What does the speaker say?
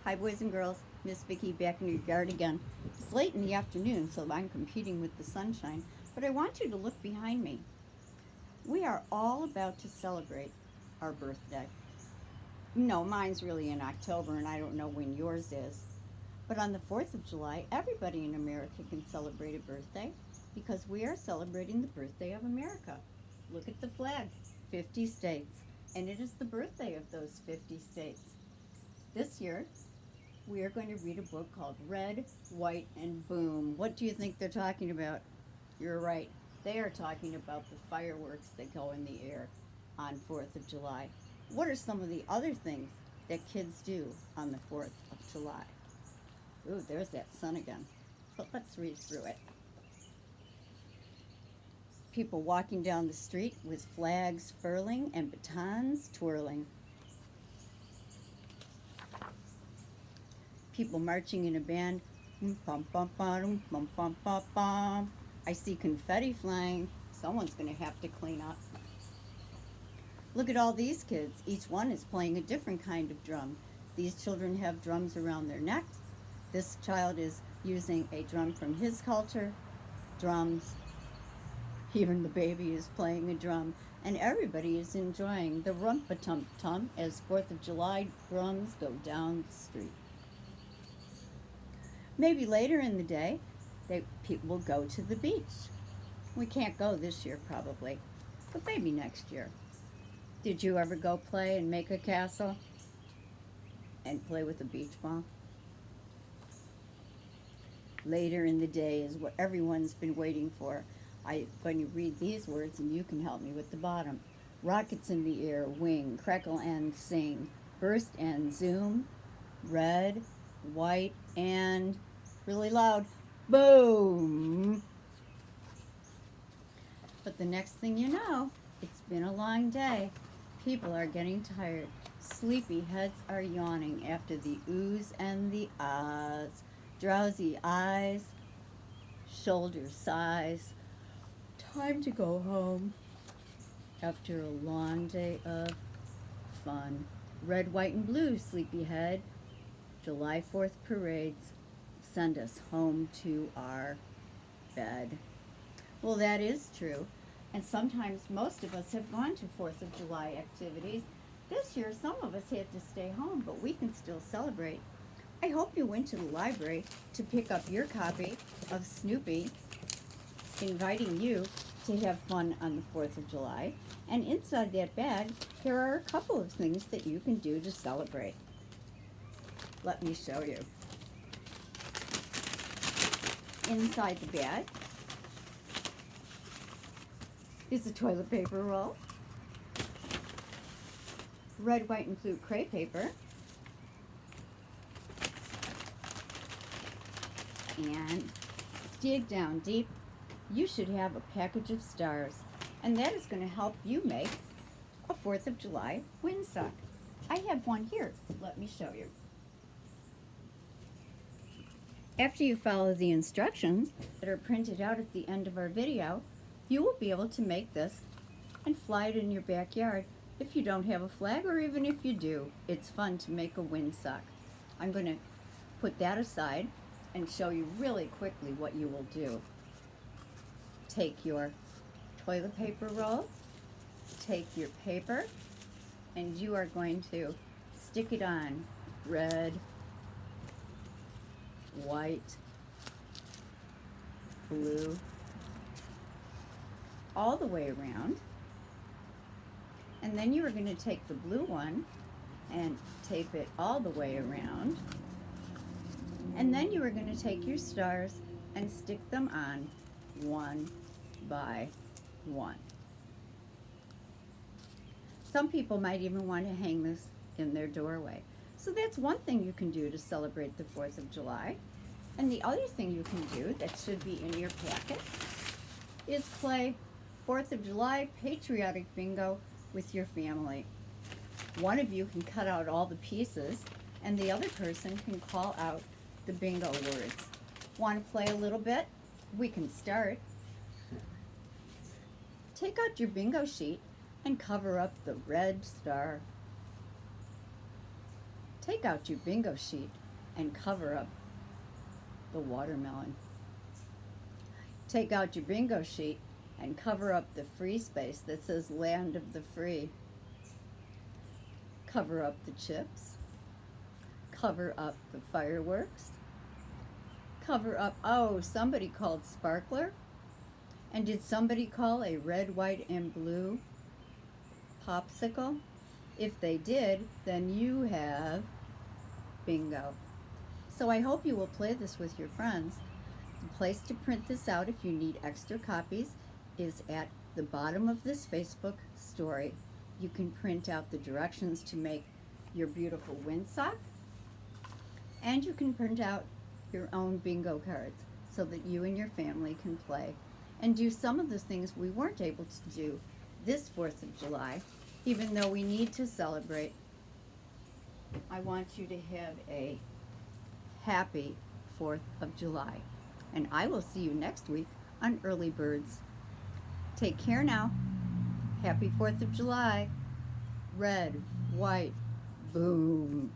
Hi boys and girls, Miss Vickie back in your yard again. It's late in the afternoon, so I'm competing with the sunshine, but I want you to look behind me. We are all about to celebrate our birthday. No, mine's really in October, and I don't know when yours is. But on the 4th of July, everybody in America can celebrate a birthday because we are celebrating the birthday of America. Look at the flag, 50 states, and it is the birthday of those 50 states. This year, we are going to read a book called Red, White, and Boom. What do you think they're talking about? You're right. They are talking about the fireworks that go in the air on 4th of July. What are some of the other things that kids do on the 4th of July? Ooh, there's that sun again. But let's read through it. People walking down the street with flags furling and batons twirling. People marching in a band. Bum, bum, bum, bum, bum, bum, bum. I see confetti flying. Someone's going to have to clean up. Look at all these kids. Each one is playing a different kind of drum. These children have drums around their necks. This child is using a drum from his culture. Drums. Even the baby is playing a drum. And everybody is enjoying the rumpa-tum-tum as 4th of July drums go down the street. Maybe later in the day, people will go to the beach. We can't go this year probably, but maybe next year. Did you ever go play and make a castle and play with a beach ball? Later in the day is what everyone's been waiting for. I'm going to read these words and you can help me with the bottom. Rockets in the air, wing, crackle and sing, burst and zoom, red, white, and really loud, boom. But the next thing you know, it's been a long day. People are getting tired. Sleepy heads are yawning after the oohs and the ahs. Drowsy eyes, shoulder sighs. Time to go home after a long day of fun. Red, white, and blue, sleepyhead. July 4th parades send us home to our bed. Well, that is true. And sometimes most of us have gone to 4th of July activities. This year, some of us had to stay home, but we can still celebrate. I hope you went to the library to pick up your copy of Snoopy, inviting you to have fun on the 4th of July. And inside that bag, there are a couple of things that you can do to celebrate. Let me show you. Inside the bag is a toilet paper roll, red, white, and blue crepe paper, and dig down deep. You should have a package of stars, and that is going to help you make a 4th of July windsock. I have one here. Let me show you. After you follow the instructions that are printed out at the end of our video, you will be able to make this and fly it in your backyard if you don't have a flag, or even if you do. It's fun to make a windsock. I'm going to put that aside and show you really quickly what you will do. Take your toilet paper roll, take your paper, and you are going to stick it on red, white, blue, all the way around. And then you are going to take the blue one and tape it all the way around. And then you are going to take your stars and stick them on one by one. Some people might even want to hang this in their doorway. So that's one thing you can do to celebrate the 4th of July. And the other thing you can do that should be in your packet is play 4th of July patriotic bingo with your family. One of you can cut out all the pieces and the other person can call out the bingo words. Want to play a little bit? We can start. Take out your bingo sheet and cover up the red star. Take out your bingo sheet and cover up the watermelon. Take out your bingo sheet and cover up the free space that says Land of the Free. Cover up the chips. Cover up the fireworks. Cover up, oh, somebody called sparkler. And did somebody call a red, white, and blue popsicle? If they did, then you have bingo. So I hope you will play this with your friends. The place to print this out if you need extra copies is at the bottom of this Facebook story. You can print out the directions to make your beautiful Windsock, and you can print out your own bingo cards so that you and your family can play and do some of the things we weren't able to do this 4th of July, even though we need to celebrate. I want you to have a happy 4th of July. And I will see you next week on Early Birds. Take care now. Happy 4th of July. Red, white, boom.